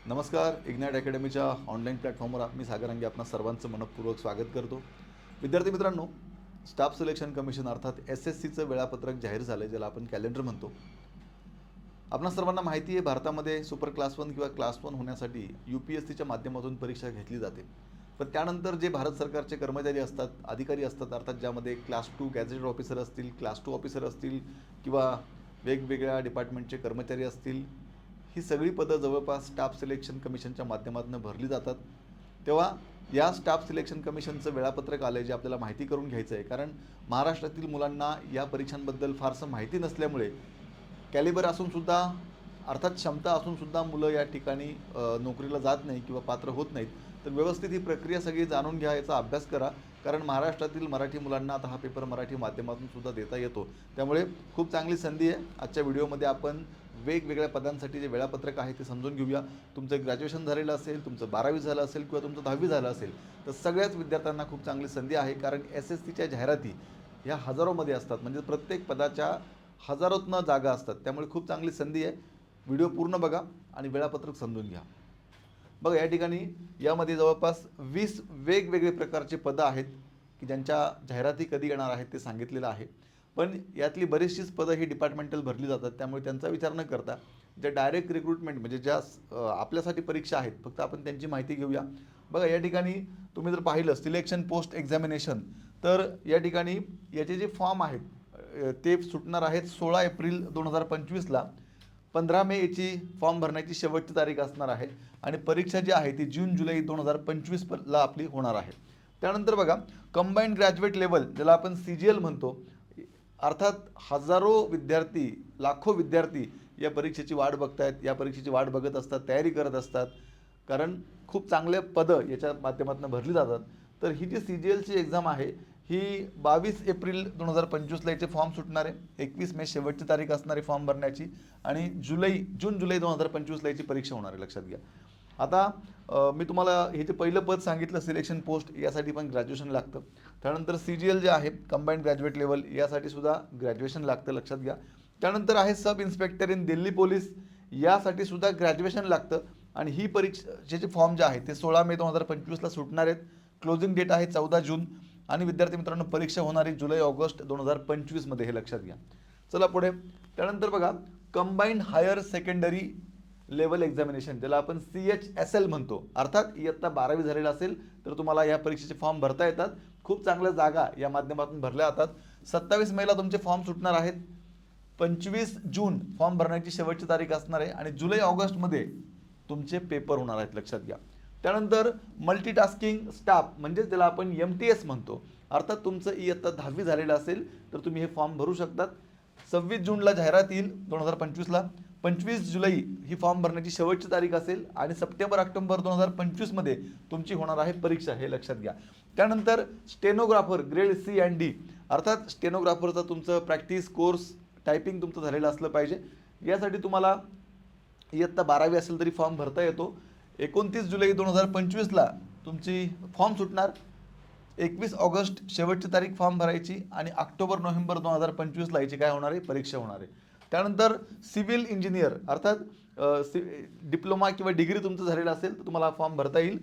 नमस्कार. Ignite अकॅडमीच्या online प्लॅटफॉर्मवर मी सागर अंगे आपणा सर्वांचं मनपूर्वक स्वागत करतो. विद्यार्थी मित्रांनो, स्टाफ सिलेक्शन कमिशन अर्थात SSCचं वेळापत्रक जाहीर झालं आहे, ज्याला आपण कॅलेंडर म्हणतो. आपणा सर्वांना माहिती आहे, भारतामध्ये सुपर क्लास 1 किंवा क्लास 1 होण्यासाठी UPSCच्या माध्यमातून परीक्षा घेतली जाते. पण त्यानंतर जे भारत सरकारचे कर्मचारी असतात, अधिकारी असतात, अर्थात ज्यामध्ये क्लास 2 गॅझेटेड ऑफिसर असतील, क्लास 2 ऑफिसर असतील किंवा वेगवेगळ्या डिपार्टमेंटचे कर्मचारी असतील, ही सगळी पदं जवळपास स्टाफ सिलेक्शन कमिशनच्या माध्यमातून भरली जातात. तेव्हा या स्टाफ सिलेक्शन कमिशनचं वेळापत्रक आलं आहे, जे आपल्याला माहिती करून घ्यायचं आहे. कारण महाराष्ट्रातील मुलांना या परीक्षांबद्दल फारसं माहिती नसल्यामुळे कॅलिबर असूनसुद्धा अर्थात क्षमता असूनसुद्धा मुलं या ठिकाणी नोकरीला जात नाही किंवा पात्र होत नाहीत. तर व्यवस्थित ही प्रक्रिया सगळी जाणून घ्या, याचा अभ्यास करा. कारण महाराष्ट्रातील मराठी मुलांना आता हा पेपर मराठी माध्यमातून सुद्धा देता येतो. त्यामुळे खूप चांगली संधी आहे. आजच्या व्हिडिओमध्ये आपण वेगवेगळ्या पदांसाठी जे वेळापत्रक आहे ते समजून घेऊया. तुमचं ग्रॅज्युएशन झालेलं असेल, तुमचं 12वी झालं असेल किंवा तुमचं 10वी झालं असेल, तर सगळ्याच विद्यार्थ्यांना खूप चांगली संधी आहे. कारण SSCच्या जाहिराती ह्या हजारोमध्ये असतात, म्हणजे प्रत्येक पदाच्या हजारोतनं जागा असतात. त्यामुळे खूप चांगली संधी आहे. व्हिडिओ पूर्ण बघा आणि वेळापत्रक समजून घ्या. बघा, या ठिकाणी यामध्ये जवळपास 20 वेगवेगळे प्रकारचे पदं आहेत की ज्यांच्या जाहिराती कधी येणार आहेत ते सांगितलेलं आहे. पण यातली बरीचशीच पदं ही डिपार्टमेंटल भरली जातात. त्यामुळे त्यांचा विचार न करता ज्या डायरेक्ट रिक्रुटमेंट म्हणजे ज्या आपल्यासाठी परीक्षा आहेत, फक्त आपण त्यांची माहिती घेऊया. बघा, या ठिकाणी तुम्ही जर पाहिलं सिलेक्शन पोस्ट एक्झामिनेशन, तर या ठिकाणी याचे जे फॉर्म आहेत ते सुटणार आहेत 16 एप्रिल 2025ला. 15 मे याची फॉर्म भरण्याची शेवटची तारीख असणार आहे आणि परीक्षा जी आहे ती जून जुलै 2025ला आपली होणार आहे. त्यानंतर बघा, कंबाईंड ग्रॅज्युएट लेवल, ज्याला आपण CGL म्हणतो, अर्थात हजारो विद्यार्थी, लाखो विद्यार्थी या परीक्षेची वाट बघतायत, या परीक्षेची वाट बघत असतात, तयारी करत असतात. कारण खूप चांगले पदं याच्या माध्यमातून भरली जातात. तर ही जी CGLची एक्झाम आहे ही 22 एप्रिल 2025ला याचे फॉर्म सुटणार आहे. 21 मे शेवटची तारीख असणार आहे फॉर्म भरण्याची आणि जून जुलै 2025ला याची परीक्षा होणार आहे, लक्षात घ्या. आता मी तुम्हाला हे जे पहिलं पद सांगितलं सिलेक्शन पोस्ट, यासाठी पण ग्रॅज्युएशन लागतं. त्यानंतर CGL जे आहे कंबाईंड ग्रॅज्युएट लेवल, यासाठी सुद्धा ग्रॅज्युएशन लागतं, लक्षात घ्या. त्यानंतर आहे sub inspector in Delhi police, यासाठी सुद्धा ग्रॅज्युएशन लागतं. आणि ही परीक्षेचे फॉर्म जे आहे ते 16 मे 2025ला सुटणार आहेत. क्लोजिंग डेट आहे 14 जून आणि विद्यार्थी मित्रांनो परीक्षा होणारी जुलै ऑगस्ट 2025मध्ये, हे लक्षात घ्या. चला पुढे. त्यानंतर बघा, combined higher secondary level examination, ज्याला आपण CHSL म्हणतो, अर्थात इयत्ता 12वी झालेला असेल तर तुम्हाला या परीक्षेचे फॉर्म भरता येतात. खूप चांगल्या जागा या माध्यमातून भरल्या जातात. 27 मेला तुमचे फॉर्म सुटणार आहेत. 25 जून फॉर्म भरण्याची शेवटची तारीख असणार आहे आणि जुलै ऑगस्टमध्ये तुमचे पेपर होणार आहेत, लक्षात घ्या. त्यानंतर मल्टीटास्किंग स्टाफ, म्हणजे ज्याला आपण MTS म्हणतो, अर्थात तुमचं इयत्ता 10वी झालेलं असेल तर तुम्ही हे फॉर्म भरू शकतात. 26 जूनला जाहिरात येईल 2025ला. 25 जुलै ही फॉर्म भरण्याची शेवटची तारीख असेल आणि सप्टेंबर-ऑक्टोबर 2025मध्ये तुमची होणार आहे परीक्षा, हे लक्षात घ्या. त्यानंतर stenographer grade C and D, अर्थात स्टेनोग्राफरचा तुमचं प्रॅक्टिस कोर्स, टायपिंग तुमचं झालेलं असलं पाहिजे. यासाठी तुम्हाला इयत्ता 12वी असेल तरी फॉर्म भरता येतो. 29 जुलै 2025ला तुमची फॉर्म सुटणार. 21 ऑगस्ट शेवटची तारीख फॉर्म भरायची आणि ऑक्टोबर-नोव्हेंबर 2025ला याची काय होणार आहे, परीक्षा होणार आहे. त्यानंतर सिव्हिल इंजिनियर, अर्थात डिप्लोमा किंवा डिग्री तुमचं झालेलं असेल तर तुम्हाला फॉर्म भरता येईल.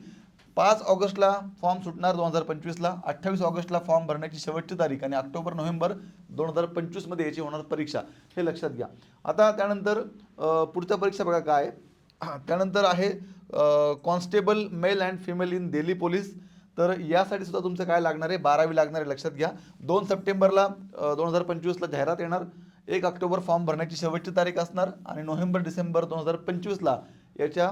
5 ऑगस्टला फॉर्म सुटणार 2025ला. 28 ऑगस्टला फॉर्म भरण्याची शेवटची तारीख आणि ऑक्टोबर-नोव्हेंबर 2025मध्ये याची होणार परीक्षा, हे लक्षात घ्या. आता त्यानंतर पुढच्या परीक्षा बघा काय. त्यानंतर आहे constable male and female in Delhi police. तर यासाठी सुद्धा तुमचं काय लागणार आहे, 12वी लागणार आहे, लक्षात घ्या. 2 सप्टेंबरला 2025ला जाहिरात येणार. 1 ऑक्टोबर फॉर्म भरण्याची शेवटची तारीख असणार आणि नोव्हेंबर-डिसेंबर 2025ला याच्या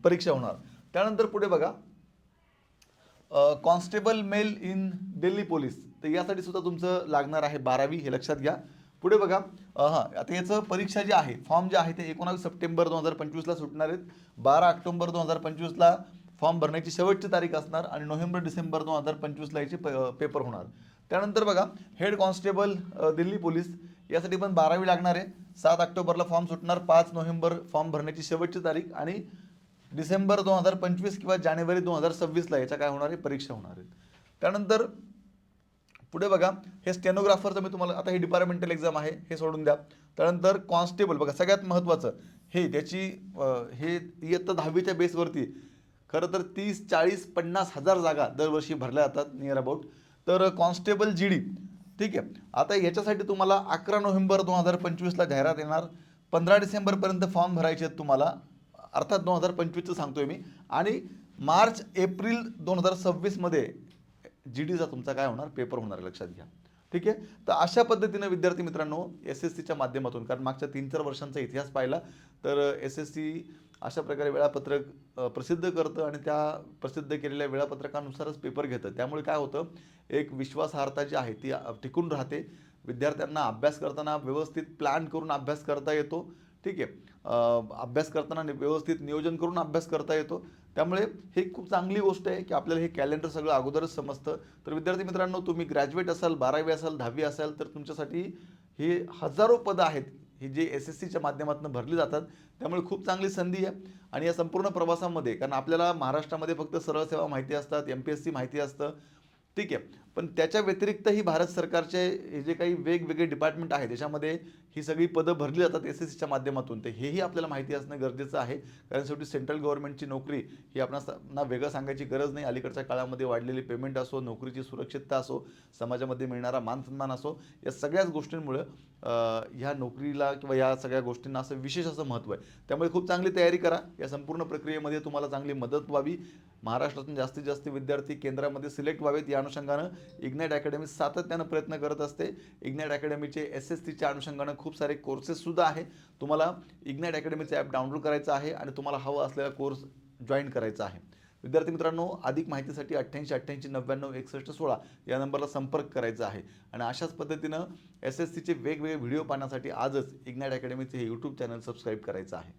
परीक्षा होणार. त्यानंतर पुढे बघा, constable male in Delhi police, तर यासाठी सुद्धा तुमचं लागणार आहे 12वी, हे लक्षात घ्या. पुढे बघा, आता याचं परीक्षा जी आहे, फॉर्म जे आहे ते 19 सप्टेंबर 2025ला सुटणार आहेत. 12 ऑक्टोबर 2025ला फॉर्म भरण्याची शेवटची तारीख असणार आणि नोव्हेंबर-डिसेंबर 2025ला याचे पेपर होणार. त्यानंतर बघा, हेड कॉन्स्टेबल दिल्ली पोलीस, यासाठी पण 12वी लागणार आहे. 7 ऑक्टोबरला फॉर्म सुटणार. 5 नोव्हेंबर फॉर्म भरण्याची शेवटची तारीख आणि डिसेंबर 2025 किंवा जानेवारी 2026ला याच्या काय होणार आहे, परीक्षा होणार आहेत. त्यानंतर पुढे बघा, हे स्टेनोग्राफरचं मी तुम्हाला, आता ही डिपार्टमेंटल एक्झाम आहे, हे सोडून द्या. त्यानंतर कॉन्स्टेबल बघा, सगळ्यात महत्त्वाचं हे त्याची हे इयत्ता 10वीच्या बेसवरती खरं तर 30, 40, 50,000 जागा दरवर्षी भरल्या जातात नियर अबाउट. तर कॉन्स्टेबल GD, ठीक आहे. आता ह्याच्यासाठी तुम्हाला 11 नोव्हेंबर 2025ला जाहिरात येणार. 15 डिसेंबरपर्यंत फॉर्म भरायचे आहेत तुम्हाला, अर्थात 2025चं सांगतोय मी. आणि मार्च एप्रिल 2026मध्ये GDचा तुमचा काय होणार, पेपर होणार आहे, लक्षात घ्या. ठीक आहे. तर अशा पद्धतीनं विद्यार्थी मित्रांनो SSCच्या माध्यमातून, कारण मागच्या 3-4 वर्षांचा इतिहास पाहिला तर SSC अशा प्रकारे वेळापत्रक प्रसिद्ध करतं आणि त्या प्रसिद्ध केलेल्या वेळापत्रकानुसारच पेपर घेतं. त्यामुळे काय होतं, एक विश्वासार्हता जी आहे ती टिकून राहते. विद्यार्थ्यांना अभ्यास करताना व्यवस्थित प्लॅन करून अभ्यास करता येतो. ठीक आहे. अभ्यास करताना व्यवस्थित नियोजन करून अभ्यास करता येतो. त्यामुळे ही खूप चांगली गोष्ट आहे की आपल्याला हे कॅलेंडर सगळं अगोदरच समजतं. तर विद्यार्थी मित्रांनो, तुम्ही ग्रॅज्युएट असाल, 12वी असाल, 10वी असाल, तर तुमच्यासाठी हे हजारो पदं आहेत ही जे SSCच्या माध्यमातून भरली जातात. त्यामुळे खूप चांगली संधी आहे. आणि या संपूर्ण प्रवासामध्ये, कारण आपल्याला महाराष्ट्रामध्ये फक्त सरळ सेवा माहिती असतात, MPSC माहिती असतं, ठीक आहे. पण त्याच्या व्यतिरिक्तही भारत सरकारचे हे जे काही वेगवेगळे डिपार्टमेंट आहेत त्याच्यामध्ये ही सगळी पदं भरली जातात SSCच्या माध्यमातून. तर हेही आपल्याला माहिती असणं गरजेचं आहे. कारण शेवटी सेंट्रल गव्हर्नमेंटची नोकरी ही आपणाला वेगळं सांगायची गरज नाही. अलीकडच्या काळामध्ये वाढलेली पेमेंट असो, नोकरीची सुरक्षितता असो, समाजामध्ये मिळणारा मानसन्मान असो, या सगळ्याच गोष्टींमुळे ह्या नोकरीला किंवा या सगळ्या गोष्टींना असं विशेष असं महत्त्व आहे. त्यामुळे खूप चांगली तयारी करा. या संपूर्ण प्रक्रियेमध्ये तुम्हाला चांगली मदत व्हावी. महाराष्ट्रातून जास्तीत जास्त विद्यार्थी केंद्रामध्ये सिलेक्ट व्हावेत या अनुषंगानं इग्नाईट अकॅडमी सातत्यानं प्रयत्न करत असते. इग्नाईट अकॅडमीचे SSCच्या अनुषंगानं खूप सारे कोर्सेससुद्धा आहे. तुम्हाला इग्नाईट अकॅडमीचं ॲप डाउनलोड करायचं आहे आणि तुम्हाला हवं असलेला कोर्स जॉईन करायचा आहे. विद्यार्थी मित्रांनो, अधिक माहितीसाठी 88 88 99 61 16 या नंबरला संपर्क करायचा आहे. आणि अशाच पद्धतीनं SSCचे वेगवेगळे व्हिडिओ पाहण्यासाठी आजच इग्नाईट अकॅडमीचे हे यूट्यूब चॅनल सबस्क्राईब करायचं आहे.